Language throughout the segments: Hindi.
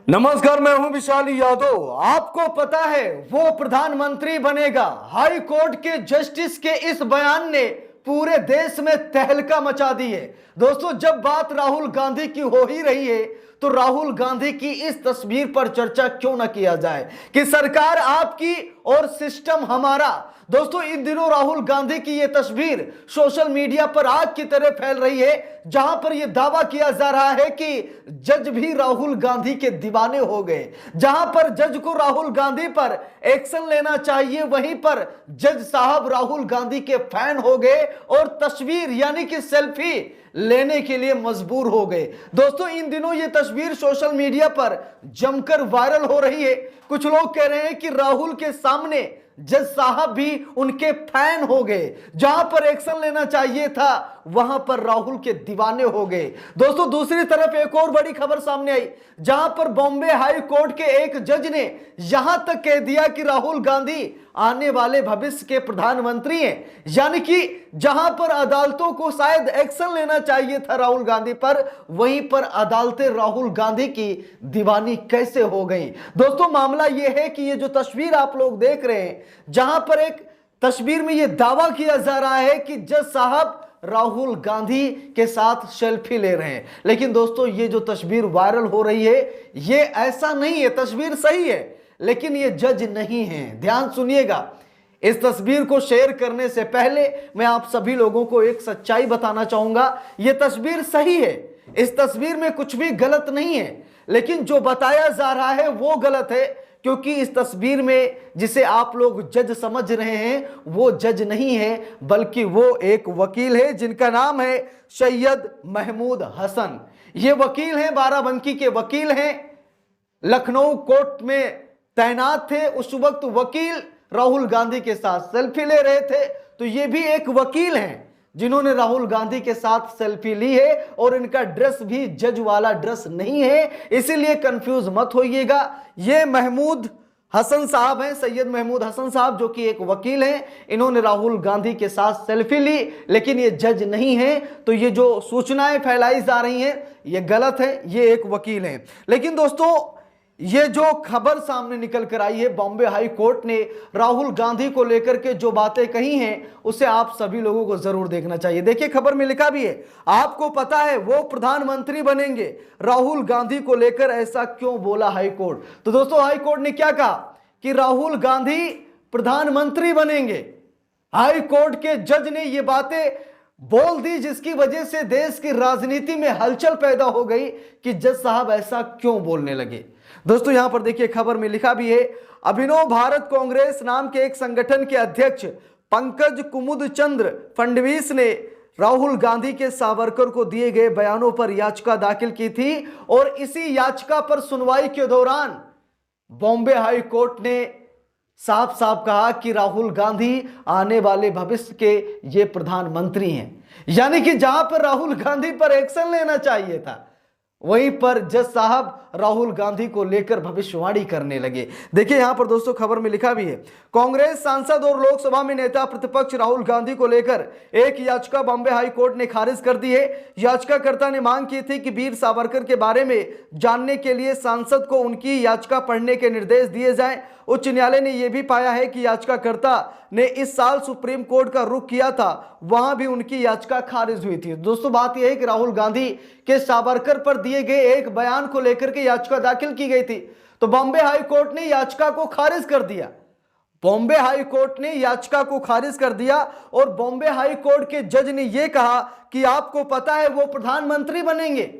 नमस्कार, मैं हूं विशाली यादव। आपको पता है वो प्रधानमंत्री बनेगा। हाई कोर्ट के जस्टिस के इस बयान ने पूरे देश में तहलका मचा दी है। दोस्तों, जब बात राहुल गांधी की हो ही रही है तो राहुल गांधी की इस तस्वीर पर चर्चा क्यों ना किया जाए कि सरकार आपकी और सिस्टम हमारा। दोस्तों, इन दिनों राहुल गांधी की यह तस्वीर सोशल मीडिया पर आग की तरह फैल रही है, जहां पर यह दावा किया जा रहा है कि जज भी राहुल गांधी के दीवाने हो गए। जहां पर जज को राहुल गांधी पर एक्शन लेना चाहिए, वहीं पर जज साहब राहुल गांधी के फैन हो गए और तस्वीर यानी कि सेल्फी लेने के लिए मजबूर हो गए। दोस्तों, इन दिनों यह तस्वीर सोशल मीडिया पर जमकर वायरल हो रही है। कुछ लोग कह रहे हैं कि राहुल के सामने जज साहब भी उनके फैन हो गए। जहां पर एक्शन लेना चाहिए था वहां पर राहुल के दीवाने हो गए। दोस्तों, दूसरी तरफ एक और बड़ी खबर सामने आई, जहां पर बॉम्बे हाई कोर्ट के एक जज ने यहां तक कह दिया कि राहुल गांधी आने वाले भविष्य के प्रधानमंत्री हैं। यानी कि जहां पर अदालतों को शायद एक्शन लेना चाहिए था राहुल गांधी पर, वहीं पर अदालतें राहुल गांधी की दीवानी कैसे हो गई। दोस्तों, मामला यह है कि ये जो तस्वीर आप लोग देख रहे हैं, जहां पर एक तस्वीर में यह दावा किया जा रहा है कि जज साहब राहुल गांधी के साथ सेल्फी ले रहे हैं, लेकिन दोस्तों ये जो तस्वीर वायरल हो रही है ये ऐसा नहीं है। तस्वीर सही है लेकिन ये जज नहीं है। ध्यान सुनिएगा, इस तस्वीर को शेयर करने से पहले मैं आप सभी लोगों को एक सच्चाई बताना चाहूंगा। यह तस्वीर सही है, इस तस्वीर में कुछ भी गलत नहीं है, लेकिन जो बताया जा रहा है वो गलत है, क्योंकि इस तस्वीर में जिसे आप लोग जज समझ रहे हैं वो जज नहीं है, बल्कि वो एक वकील है जिनका नाम है सैयद महमूद हसन। ये वकील हैं, बाराबंकी के वकील हैं, लखनऊ कोर्ट में तैनात थे। उस वक्त वकील राहुल गांधी के साथ सेल्फी ले रहे थे, तो ये भी एक वकील हैं जिन्होंने राहुल गांधी के साथ सेल्फी ली है, और इनका ड्रेस भी जज वाला ड्रेस नहीं है, इसीलिए कंफ्यूज मत होइएगा। ये महमूद हसन साहब हैं, सैयद महमूद हसन साहब, जो कि एक वकील हैं। इन्होंने राहुल गांधी के साथ सेल्फी ली, लेकिन ये जज नहीं है। तो ये जो सूचनाएं फैलाई जा रही हैं ये गलत है, ये एक वकील हैं। लेकिन दोस्तों, ये जो खबर सामने निकल कर आई है, बॉम्बे हाई कोर्ट ने राहुल गांधी को लेकर के जो बातें कही हैं उसे आप सभी लोगों को जरूर देखना चाहिए। देखिए, खबर में लिखा भी है, आपको पता है वो प्रधानमंत्री बनेंगे। राहुल गांधी को लेकर ऐसा क्यों बोला हाई कोर्ट। तो दोस्तों, हाई कोर्ट ने क्या कहा कि राहुल गांधी प्रधानमंत्री बनेंगे। हाई कोर्ट के जज ने ये बातें बोल दी, जिसकी वजह से देश की राजनीति में हलचल पैदा हो गई कि जज साहब ऐसा क्यों बोलने लगे। दोस्तों, यहां पर देखिए, खबर में लिखा भी है, अभिनव भारत कांग्रेस नाम के एक संगठन के अध्यक्ष पंकज कुमुद चंद्र फडणवीस ने राहुल गांधी के सावरकर को दिए गए बयानों पर याचिका दाखिल की थी, और इसी याचिका पर सुनवाई के दौरान बॉम्बे हाई कोर्ट ने साफ साफ कहा कि राहुल गांधी आने वाले भविष्य के ये प्रधानमंत्री हैं। यानी कि जहां पर राहुल गांधी पर एक्शन लेना चाहिए था, वहीं पर जज साहब राहुल गांधी को लेकर भविष्यवाणी करने लगे। देखिए, यहां पर दोस्तों खबर में लिखा भी है, कांग्रेस सांसद और लोकसभा में नेता प्रतिपक्ष राहुल गांधी को लेकर एक याचिका बॉम्बे हाई कोर्ट ने खारिज कर दी है। याचिकाकर्ता ने मांग की थी कि वीर सावरकर के बारे में जानने के लिए सांसद को उनकी याचिका पढ़ने के निर्देश दिए जाएं। उच्च न्यायालय ने यह भी पाया है कि याचिकाकर्ता ने इस साल सुप्रीम कोर्ट का रुख किया था, वहां भी उनकी याचिका खारिज हुई थी। दोस्तों, बात यह है कि राहुल गांधी के सावरकर पर दिए गए एक बयान को लेकर के याचिका दाखिल की गई थी, तो बॉम्बे हाई कोर्ट ने याचिका को खारिज कर दिया। बॉम्बे हाई कोर्ट ने याचिका को खारिज कर दिया, और बॉम्बे हाई कोर्ट के जज ने यह कहा कि आपको पता है वो प्रधानमंत्री बनेंगे,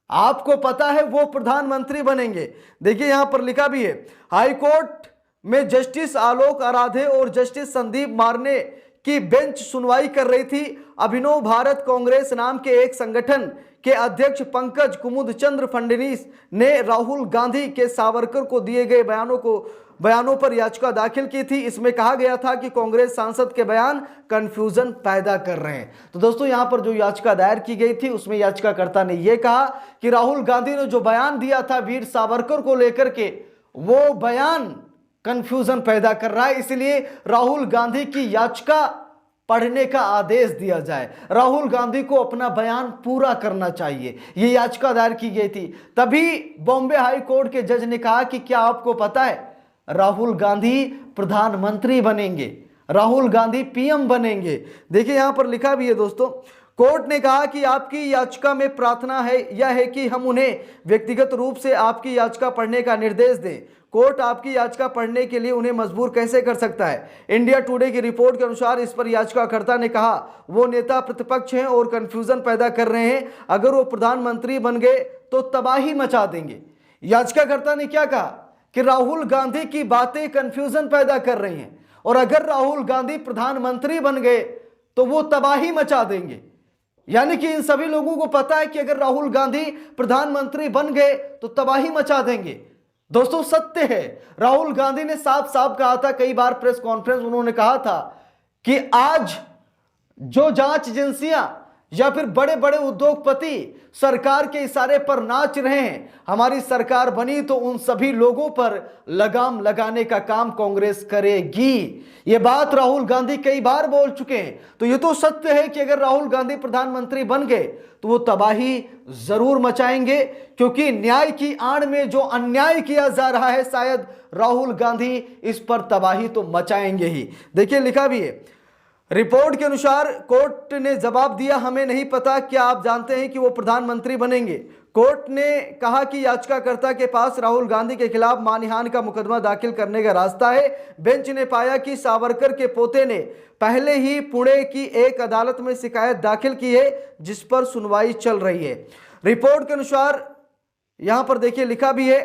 आपको पता है वो प्रधानमंत्री बनेंगे। देखिए, यहां पर लिखा भी है, हाई कोर्ट में जस्टिस आलोक आराधे और जस्टिस संदीप मारने की बेंच सुनवाई कर रही थी। अभिनव भारत कांग्रेस नाम के एक संगठन के अध्यक्ष पंकज कुमुद चंद्र फडणवीस ने राहुल गांधी के सावरकर को दिए गए बयानों पर याचिका दाखिल की थी। इसमें कहा गया था कि कांग्रेस सांसद के बयान कंफ्यूजन पैदा कर रहे हैं। तो दोस्तों, यहां पर जो याचिका दायर की गई थी उसमें याचिकाकर्ता ने यह कहा कि राहुल गांधी ने जो बयान दिया था वीर सावरकर को लेकर के, वो बयान कंफ्यूजन पैदा कर रहा है, इसलिए राहुल गांधी की याचिका पढ़ने का आदेश दिया जाए। राहुल गांधी को अपना बयान पूरा करना चाहिए। ये याचिका दायर की गई थी। तभी बॉम्बे हाई कोर्ट के जज ने कहा कि क्या आपको पता है राहुल गांधी प्रधानमंत्री बनेंगे, राहुल गांधी पीएम बनेंगे। देखिए यहां पर लिखा भी है दोस्तों, कोर्ट ने कहा कि आपकी याचिका में प्रार्थना है यह है कि हम उन्हें व्यक्तिगत रूप से आपकी याचिका पढ़ने का निर्देश दें। कोर्ट आपकी याचिका पढ़ने के लिए उन्हें मजबूर कैसे कर सकता है। इंडिया टुडे की रिपोर्ट के अनुसार इस पर याचिकाकर्ता ने कहा वो नेता प्रतिपक्ष हैं और कंफ्यूजन पैदा कर रहे हैं। अगर वो प्रधानमंत्री बन गए तो तबाही मचा देंगे। याचिकाकर्ता ने क्या कहा कि राहुल गांधी की बातें कंफ्यूजन पैदा कर रही हैं और अगर राहुल गांधी प्रधानमंत्री बन गए तो वो तबाही मचा देंगे। यानी कि इन सभी लोगों को पता है कि अगर राहुल गांधी प्रधानमंत्री बन गए तो तबाही मचा देंगे। दोस्तों सत्य है, राहुल गांधी ने साफ साफ कहा था, कई बार प्रेस कॉन्फ्रेंस उन्होंने कहा था कि आज जो जांच एजेंसियां या फिर बड़े बड़े उद्योगपति सरकार के इशारे पर नाच रहे हैं, हमारी सरकार बनी तो उन सभी लोगों पर लगाम लगाने का काम कांग्रेस करेगी। ये बात राहुल गांधी कई बार बोल चुके हैं। तो ये तो सत्य है कि अगर राहुल गांधी प्रधानमंत्री बन गए तो वो तबाही जरूर मचाएंगे, क्योंकि न्याय की आड़ में जो अन्याय किया जा रहा है शायद राहुल गांधी इस पर तबाही तो मचाएंगे ही। देखिए लिखा भी है, रिपोर्ट के अनुसार कोर्ट ने जवाब दिया हमें नहीं पता, क्या आप जानते हैं कि वो प्रधानमंत्री बनेंगे। कोर्ट ने कहा कि याचिकाकर्ता के पास राहुल गांधी के खिलाफ मानहानि का मुकदमा दाखिल करने का रास्ता है। बेंच ने पाया कि सावरकर के पोते ने पहले ही पुणे की एक अदालत में शिकायत दाखिल की है जिस पर सुनवाई चल रही है। रिपोर्ट के अनुसार यहां पर देखिए लिखा भी है,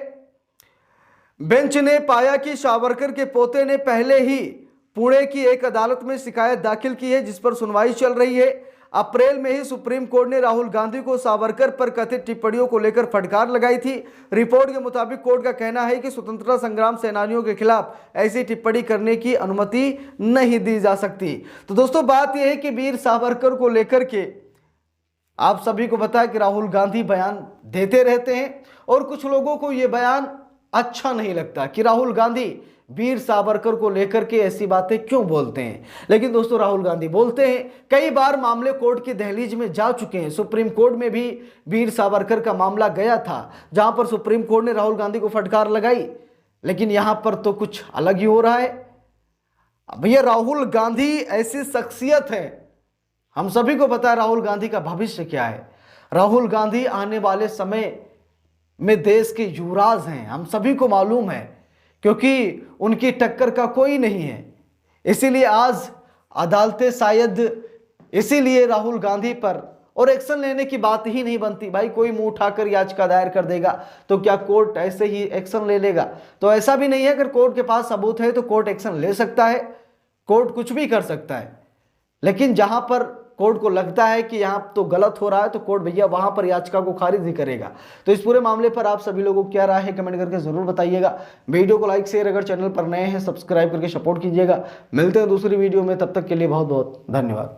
बेंच ने पाया कि सावरकर के पोते ने पहले ही पुणे की एक अदालत में शिकायत दाखिल की है जिस पर सुनवाई चल रही है। अप्रैल में ही सुप्रीम कोर्ट ने राहुल गांधी को सावरकर पर कथित टिप्पणियों को लेकर फटकार लगाई थी। रिपोर्ट के मुताबिक कोर्ट का कहना है कि स्वतंत्रता संग्राम सेनानियों के खिलाफ ऐसी टिप्पणी करने की अनुमति नहीं दी जा सकती। तो दोस्तों बात यह है कि वीर सावरकर को लेकर के आप सभी को पता है कि राहुल गांधी बयान देते रहते हैं और कुछ लोगों को यह बयान अच्छा नहीं लगता कि राहुल गांधी वीर सावरकर को लेकर के ऐसी बातें क्यों बोलते हैं। लेकिन दोस्तों राहुल गांधी बोलते हैं, कई बार मामले कोर्ट की दहलीज में जा चुके हैं। सुप्रीम कोर्ट में भी वीर सावरकर का मामला गया था जहां पर सुप्रीम कोर्ट ने राहुल गांधी को फटकार लगाई, लेकिन यहां पर तो कुछ अलग ही हो रहा है। भैया राहुल गांधी ऐसी शख्सियत है, हम सभी को पता है राहुल गांधी का भविष्य क्या है। राहुल गांधी आने वाले समय में देश के युवराज हैं, हम सभी को मालूम है, क्योंकि उनकी टक्कर का कोई नहीं है। इसीलिए आज अदालतें शायद इसीलिए राहुल गांधी पर और एक्शन लेने की बात ही नहीं बनती। भाई कोई मुंह उठाकर याचिका दायर कर देगा तो क्या कोर्ट ऐसे ही एक्शन ले लेगा? तो ऐसा भी नहीं है, अगर कोर्ट के पास सबूत है तो कोर्ट एक्शन ले सकता है, कोर्ट कुछ भी कर सकता है। लेकिन जहां पर कोर्ट को लगता है कि यहां तो गलत हो रहा है तो कोर्ट भैया वहां पर याचिका को खारिज ही करेगा। तो इस पूरे मामले पर आप सभी लोगों को क्या राय है कमेंट करके जरूर बताइएगा। वीडियो को लाइक शेयर, अगर चैनल पर नए हैं सब्सक्राइब करके सपोर्ट कीजिएगा। मिलते हैं दूसरी वीडियो में, तब तक के लिए बहुत बहुत धन्यवाद।